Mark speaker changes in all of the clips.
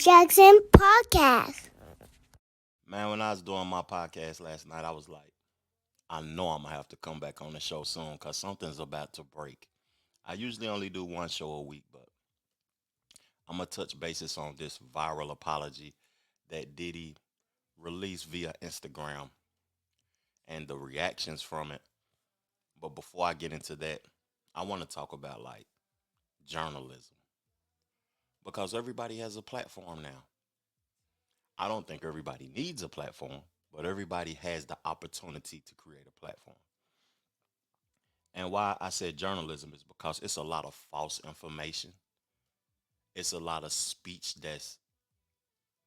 Speaker 1: Jackson Podcast.
Speaker 2: Man, when I was doing my podcast last night, I was like, I know I'm gonna have to come back on the show soon because something's about to break. I usually only do one show a week, but I'm gonna touch bases on this viral apology that Diddy released via Instagram and the reactions from it. But before I get into that, I want to talk about like journalism because everybody has a platform now. I don't think everybody needs a platform, but everybody has the opportunity to create a platform. And why I said journalism is because it's a lot of false information. It's a lot of speech that's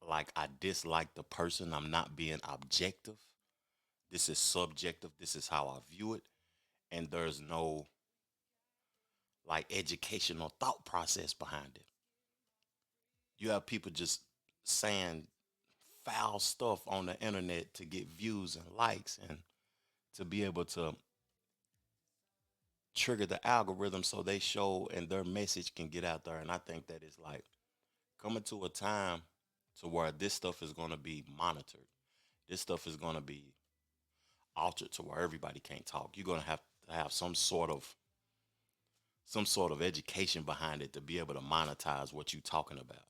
Speaker 2: like I dislike the person. I'm not being objective. This is subjective. This is how I view it. And there's no like educational thought process behind it. You have people just saying foul stuff on the internet to get views and likes and to be able to trigger the algorithm so they show and their message can get out there. And I think that is like coming to a time to where this stuff is going to be monitored. This stuff is going to be altered to where everybody can't talk. You're going to have some sort of education behind it to be able to monetize what you're talking about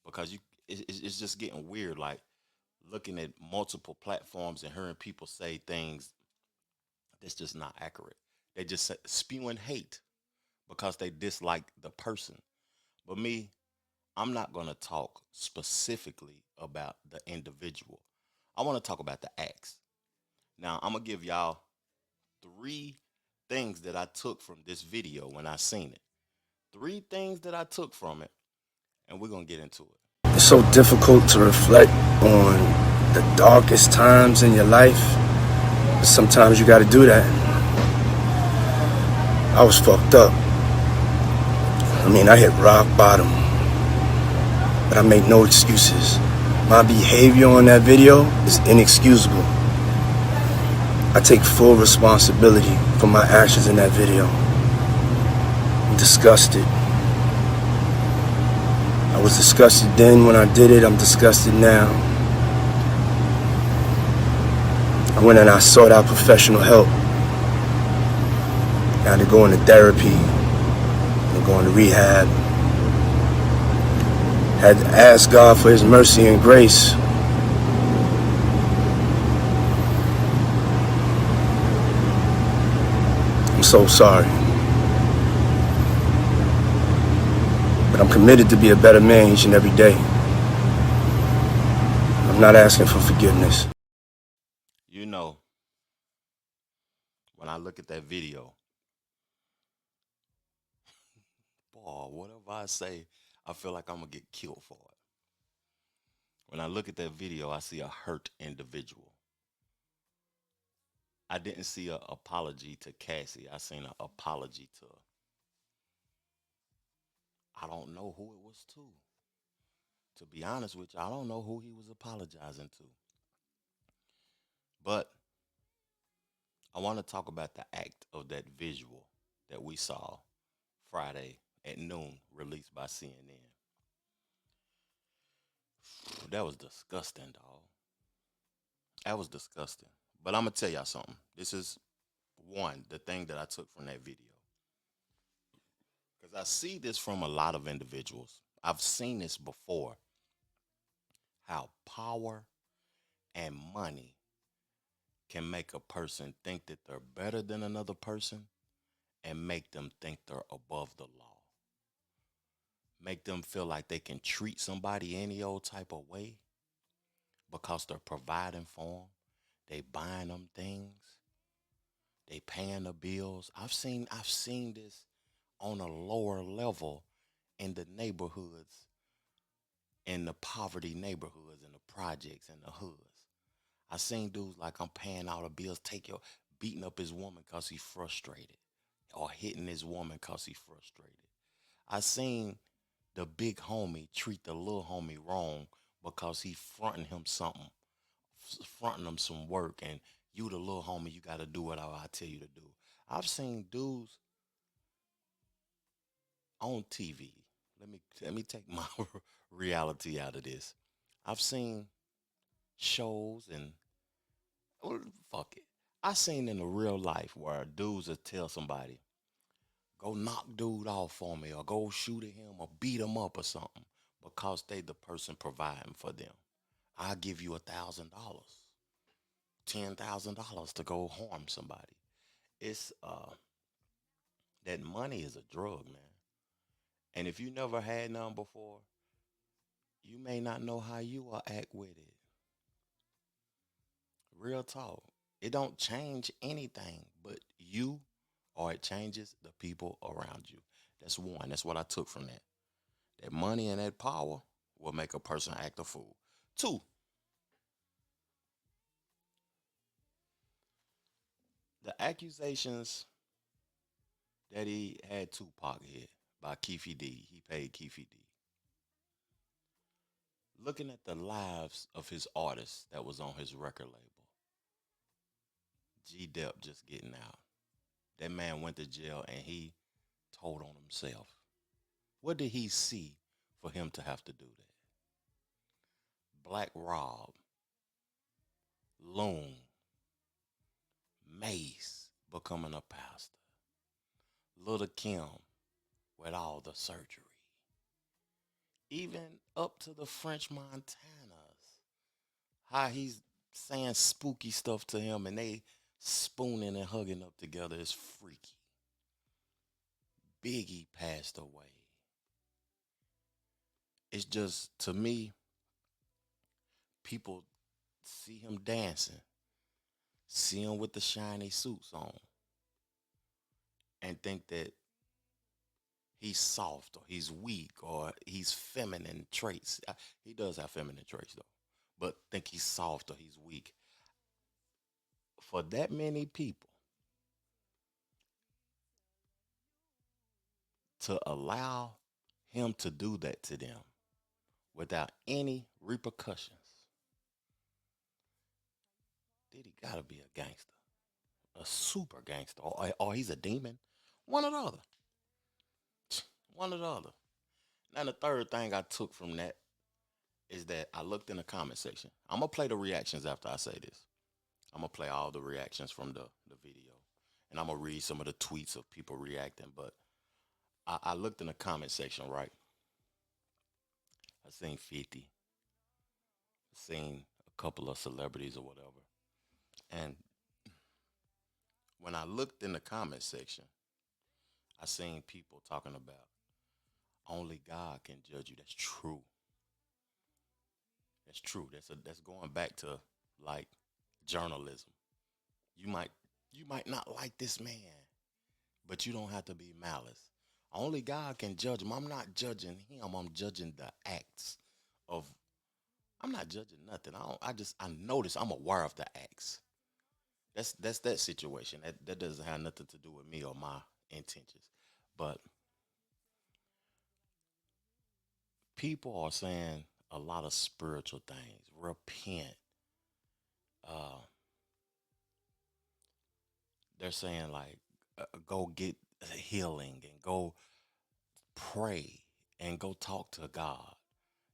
Speaker 2: because it's just getting weird like looking at multiple platforms and hearing people say things that's just not accurate. They just spewing hate because they dislike the person. But me, I'm not going to talk specifically about the individual. I want to talk about the acts. Now, I'm going to give y'all three things that I took from this video when I seen it. Three things that I took from it, and we're going to get into it.
Speaker 3: It's so difficult to reflect on the darkest times in your life. But sometimes you got to do that. I was fucked up. I hit rock bottom. But I make no excuses. My behavior on that video is inexcusable. I take full responsibility for my actions in that video. I'm disgusted. I was disgusted then when I did it. I'm disgusted now. I went and I sought out professional help. I had to go into therapy, and go into rehab. Had to ask God for his mercy and grace. I'm so sorry. But I'm committed to be a better man each and every day. I'm not asking for forgiveness.
Speaker 2: You know, when I look at that video, boy, whatever I say, I feel like I'm going to get killed for it. When I look at that video, I see a hurt individual. I didn't see an apology to Cassie. I seen an apology to, I don't know who it was to. To be honest with you, I don't know who he was apologizing to. But I want to talk about the act of that visual that we saw Friday at noon, released by CNN. That was disgusting, dog. That was disgusting. But I'm gonna tell y'all something. This is one, the thing that I took from that video. Because I see this from a lot of individuals. I've seen this before. How power and money can make a person think that they're better than another person and make them think they're above the law. Make them feel like they can treat somebody any old type of way because they're providing for them. They buying them things. They paying the bills. I've seen this on a lower level in the neighborhoods, in the poverty neighborhoods, in the projects, in the hoods. I seen dudes like I'm paying all the bills, take your beating up his woman cause he's frustrated, or hitting his woman cause he's frustrated. I seen the big homie treat the little homie wrong because he fronting him something, fronting him some work, and you the little homie, you gotta do whatever I tell you to do. I've seen dudes on TV, let me take my reality out of this. I've seen shows and well, fuck it. I seen in the real life where dudes will tell somebody, go knock dude off for me or go shoot at him or beat him up or something because they the person providing for them. I'll give you $1,000, $10,000 to go harm somebody. It's that money is a drug, man. And if you never had none before, you may not know how you will act with it. Real talk. It don't change anything but you or it changes the people around you. That's one. That's what I took from that. That money and that power will make a person act a fool. Two, the accusations that he had Tupac hit by Keefy D. He paid Keefy D. Looking at the lives of his artists that was on his record label, G Dep just getting out. That man went to jail and he told on himself. What did he see for him to have to do that? Black Rob, Loon, Mace becoming a pastor, Little Kim with all the surgery, even up to the French Montanas. How he's saying spooky stuff to him and they spooning and hugging up together is freaky. Biggie passed away. It's just, to me, people see him dancing, see him with the shiny suits on, and think that he's soft or he's weak or he's feminine traits. He does have feminine traits though, but think he's soft or he's weak. For that many people to allow him to do that to them without any repercussions, Diddy gotta be a gangster, a super gangster, or he's a demon. One or the other. One or the other. Now the third thing I took from that is that I looked in the comment section. I'm gonna play the reactions after I say this. I'm gonna play all the reactions from the video, and I'm gonna read some of the tweets of people reacting. But I looked in the comment section, right? I seen 50, I seen a couple of celebrities or whatever, and when I looked in the comment section, I seen people talking about only God can judge you. That's true. That's true. That's going back to like journalism. You might you might not like this man, but you don't have to be malice. Only God can judge him. I'm not judging him. I'm judging the acts of. I'm not judging nothing. I notice. I'm aware of the acts. That's that situation. That doesn't have nothing to do with me or my intentions. But people are saying a lot of spiritual things. Repent. Uh, they're saying like, go get healing and go pray and go talk to God.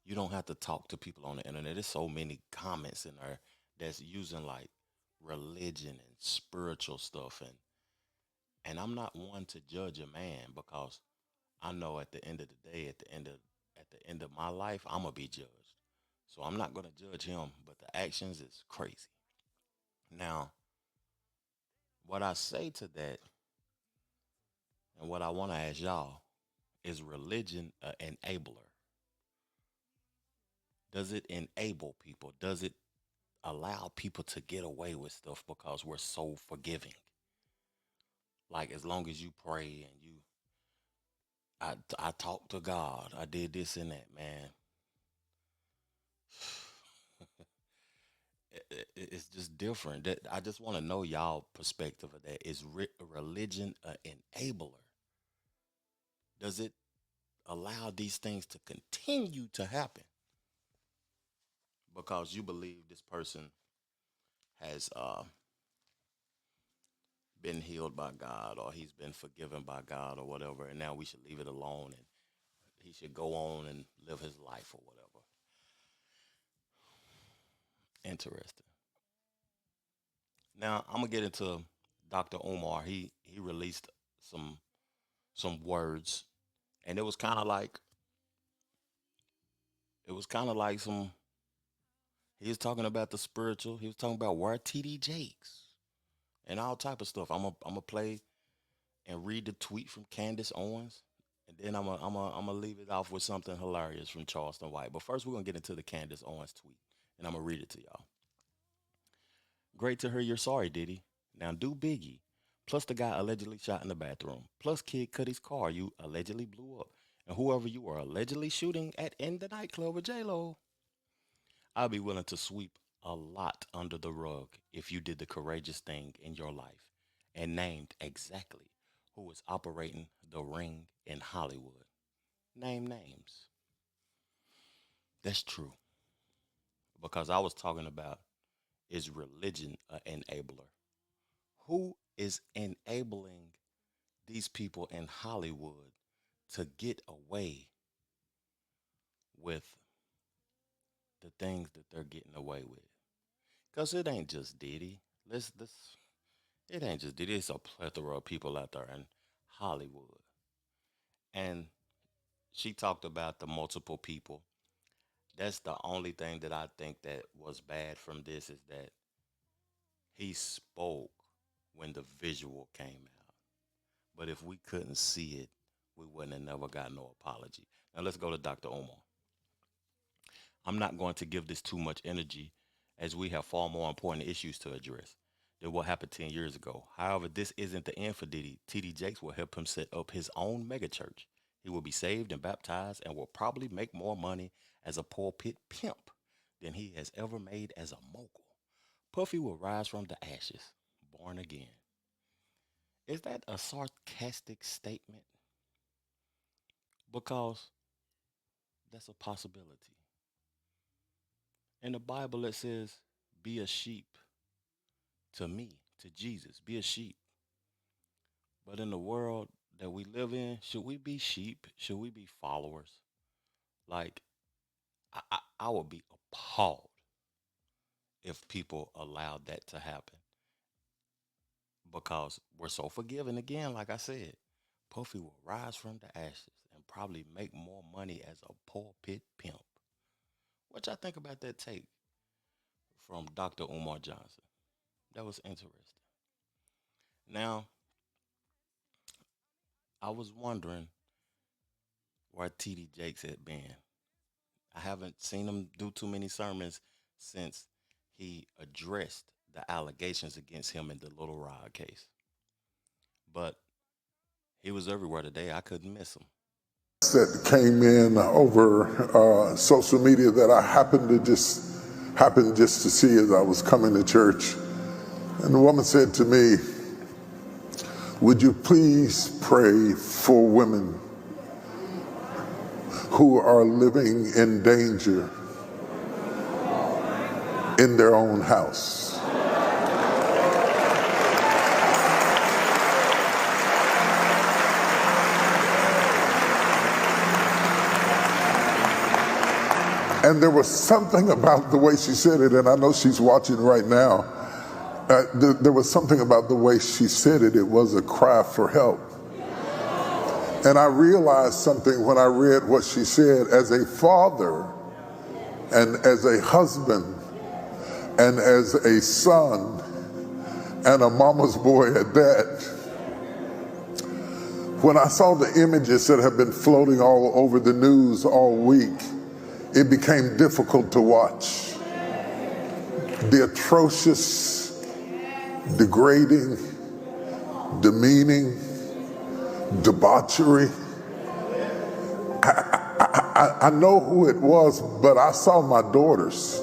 Speaker 2: You don't have to talk to people on the internet. There's so many comments in there that's using like religion and spiritual stuff, and I'm not one to judge a man because I know at the end of the day, at the end of my life, I'm gonna be judged. So I'm not gonna judge him, but the actions is crazy. Now, what I say to that, and what I want to ask y'all, is religion an enabler? Does it enable people? Does it allow people to get away with stuff because we're so forgiving? Like as long as you pray and I talk to God, I did this and that, man. It's just different. That I just want to know y'all perspective of that. Is religion an enabler? Does it allow these things to continue to happen because you believe this person has been healed by God or he's been forgiven by God or whatever, and now we should leave it alone and he should go on and live his life or whatever. Interesting. Now I'm gonna get into Dr. Omar. He released some words, and it was kind of like some. He was talking about the spiritual. He was talking about where TD Jakes and all type of stuff. I'm gonna play and read the tweet from Candace Owens, and then I'm gonna leave it off with something hilarious from Charleston White. But first, we're gonna get into the Candace Owens tweet, and I'm gonna read it to y'all. Great to hear you're sorry, Diddy. Now do Biggie. Plus the guy allegedly shot in the bathroom. Plus Kid Cudi's car you allegedly blew up. And whoever you are allegedly shooting at in the nightclub with J-Lo. I'll be willing to sweep a lot under the rug if you did the courageous thing in your life and named exactly who is operating the ring in Hollywood. Name names. That's true. Because I was talking about, is religion an enabler? Who is enabling these people in Hollywood to get away with the things that they're getting away with? Because it ain't just Diddy. It ain't just Diddy. It's a plethora of people out there in Hollywood. And she talked about the multiple people. That's the only thing that I think that was bad from this, is that he spoke when the visual came out. But if we couldn't see it, we wouldn't have never got no apology. Now let's go to Dr. Omar. I'm not going to give this too much energy, as we have far more important issues to address than what happened 10 years ago. However, this isn't the end for Diddy. TD Jakes will help him set up his own megachurch. He will be saved and baptized and will probably make more money as a pulpit pimp than he has ever made as a mogul. Puffy will rise from the ashes, born again. Is that a sarcastic statement? Because that's a possibility. In the Bible, it says, be a sheep to me, to Jesus. Be a sheep. But in the world that we live in, should we be sheep? Should we be followers? Like, I would be appalled if people allowed that to happen. Because we're so forgiving. Again, like I said, Puffy will rise from the ashes and probably make more money as a pulpit pimp. What y'all think about that take from Dr. Umar Johnson? That was interesting. Now, I was wondering where TD Jakes had been. I haven't seen him do too many sermons since he addressed the allegations against him in the Little Rod case. But he was everywhere today. I couldn't miss him.
Speaker 4: That came in over social media that I happened just to see as I was coming to church. And the woman said to me, would you please pray for women who are living in danger in their own house? And there was something about the way she said it, and I know she's watching right now. There was something about the way she said it. It was a cry for help. And I realized something when I read what she said. As a father and as a husband and as a son and a mama's boy at that, when I saw the images that have been floating all over the news all week, it became difficult to watch. The atrocious, degrading, demeaning, debauchery. I know who it was, but I saw my daughters.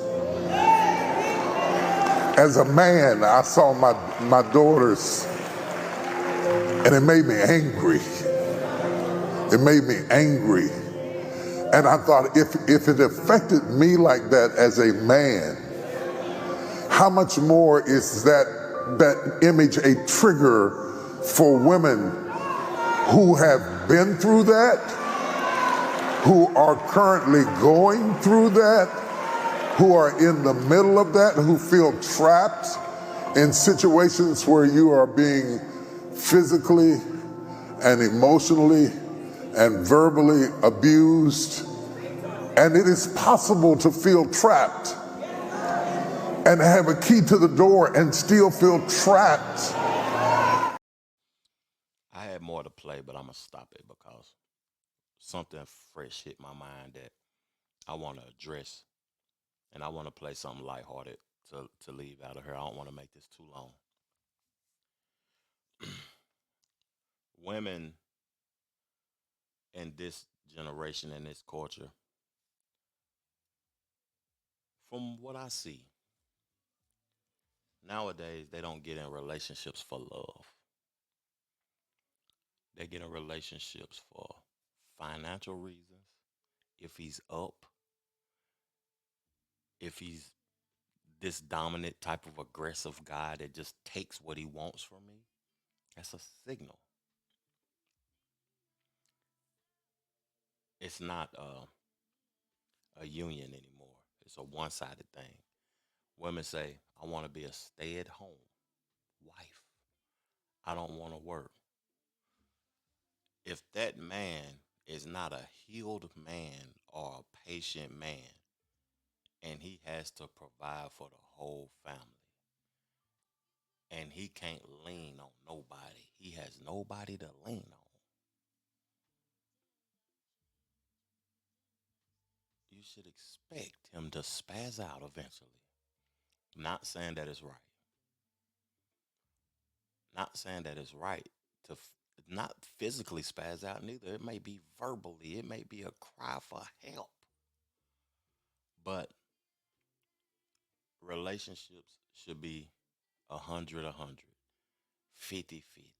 Speaker 4: As a man, I saw my daughters, and it made me angry. It made me angry. And I thought, if it affected me like that as a man, how much more is that image a trigger for women who have been through that who are currently going through that, who are in the middle of that, who feel trapped in situations where you are being physically and emotionally and verbally abused. And it is possible to feel trapped and have a key to the door and still feel trapped.
Speaker 2: I had more to play, but I'm going to stop it because something fresh hit my mind that I want to address. And I want to play something lighthearted to leave out of here. I don't want to make this too long. Women in this generation, in this culture, from what I see, nowadays they don't get in relationships for love. They get in relationships for financial reasons. If he's up, if he's this dominant type of aggressive guy that just takes what he wants from me, that's a signal. It's not a union anymore. It's a one-sided thing. Women say, I want to be a stay-at-home wife. I don't want to work. If that man is not a healed man or a patient man, and he has to provide for the whole family, and he can't lean on nobody, he has nobody to lean on, you should expect him to spaz out eventually. Not saying that it's right. Not saying that it's right to not physically spaz out neither. It may be verbally. It may be a cry for help. But relationships should be 100, 50, 50.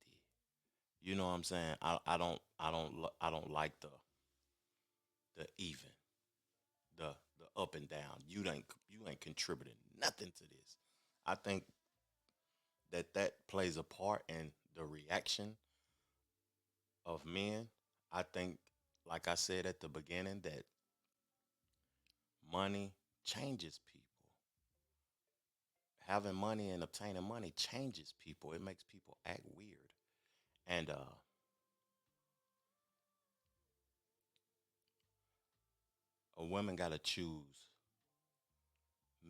Speaker 2: You know what I'm saying? I don't like the even, the up and down. You ain't contributing nothing to this. I think that plays a part in the reaction of men. I think, like I said at the beginning, that money changes people. Having money and obtaining money changes people. It makes people act weird. And a woman got to choose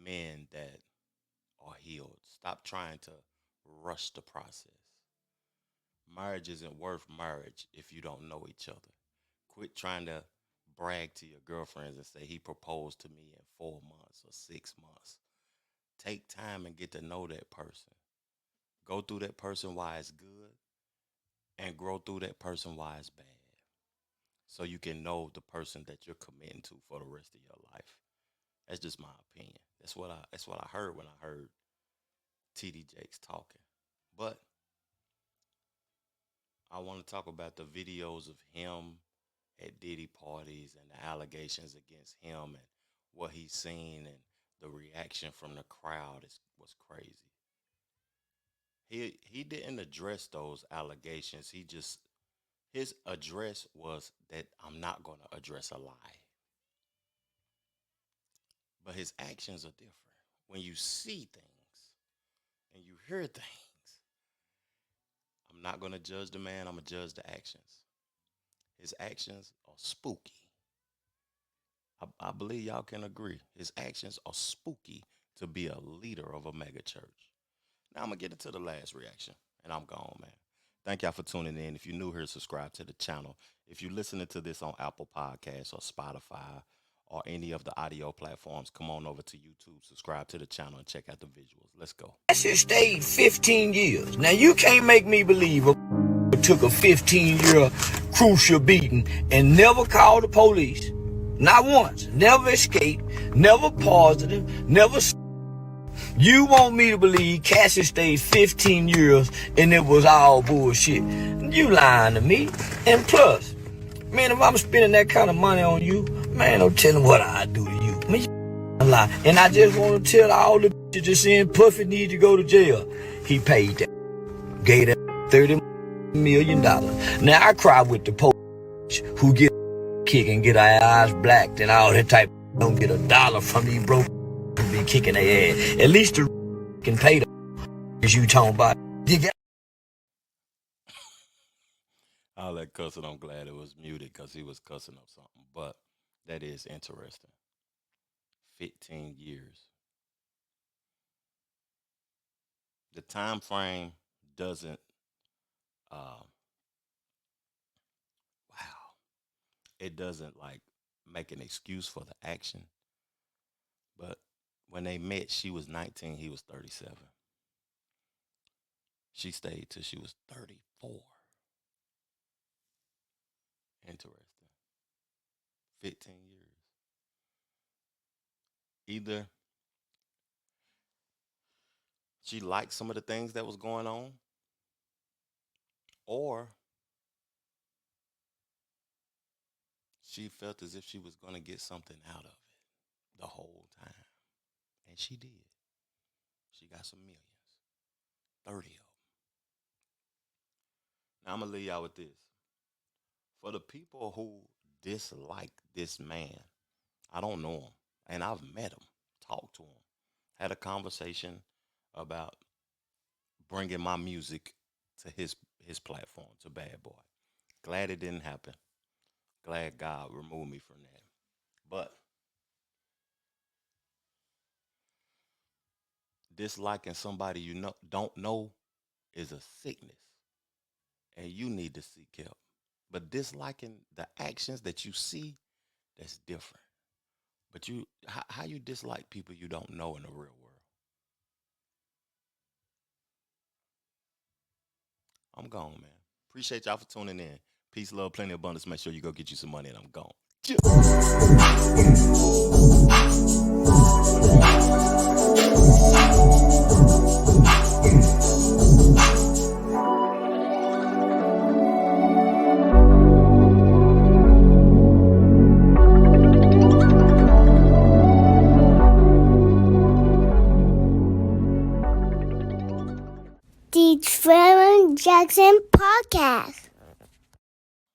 Speaker 2: men that are healed. Stop trying to rush the process. Marriage isn't worth marriage if you don't know each other. Quit trying to brag to your girlfriends and say he proposed to me in 4 months or 6 months. Take time and get to know that person. Go through that person while it's good and grow through that person while it's bad. So you can know the person that you're committing to for the rest of your life. That's just my opinion. That's what I heard when I heard TD Jakes talking. But I want to talk about the videos of him at Diddy parties and the allegations against him and what he's seen, and the reaction from the crowd was crazy. He didn't address those allegations. His address was that I'm not going to address a lie. But his actions are different. When you see things and you hear things, I'm not going to judge the man. I'm going to judge the actions. His actions are spooky. I believe y'all can agree. His actions are spooky to be a leader of a mega church. Now I'm going to get into the last reaction, and I'm gone, man. Thank y'all for tuning in. If you're new here, subscribe to the channel. If you're listening to this on Apple Podcasts or Spotify or any of the audio platforms, come on over to YouTube, subscribe to the channel, and check out the visuals. Let's go.
Speaker 5: That shit stayed 15 years. Now, you can't make me believe a took a 15-year crucial beating and never called the police. Not once. Never escaped. Never positive. Never. You want me to believe Cassie stayed 15 years and it was all bullshit. You lying to me. And plus, man, if I'm spending that kind of money on you, man, don't tell them what I do to you. Man, you lie. And I just want to tell all the bitches that's saying Puffy need to go to jail. He paid that. Gave that $30 million. Now I cry with the police who get kick and get our eyes blacked and all that type. Don't get $1 from these broke be kicking their ass. At least the can pay the as you talking about. You got
Speaker 2: All that cussing, I'm glad it was muted because he was cussing up something. But that is interesting. 15 years. The time frame doesn't, wow, it doesn't like make an excuse for the action. But when they met, she was 19, he was 37. She stayed till she was 34. Interesting. 15 years. Either she liked some of the things that was going on, or she felt as if she was going to get something out of it the whole time. And she did. She got some millions. 30 of them. Now I'm going to leave y'all with this. For the people who dislike this man, I don't know him. And I've met him, talked to him, had a conversation about bringing my music to his platform, to Bad Boy. Glad it didn't happen. Glad God removed me from that. But disliking somebody you don't know is a sickness, and you need to seek help. But disliking the actions that you see, that's different. But how you dislike people you don't know in the real world? I'm gone, man. Appreciate y'all for tuning in. Peace, love, plenty of abundance. Make sure you go get you some money, and I'm gone.
Speaker 1: The Trevor Jackson Podcast.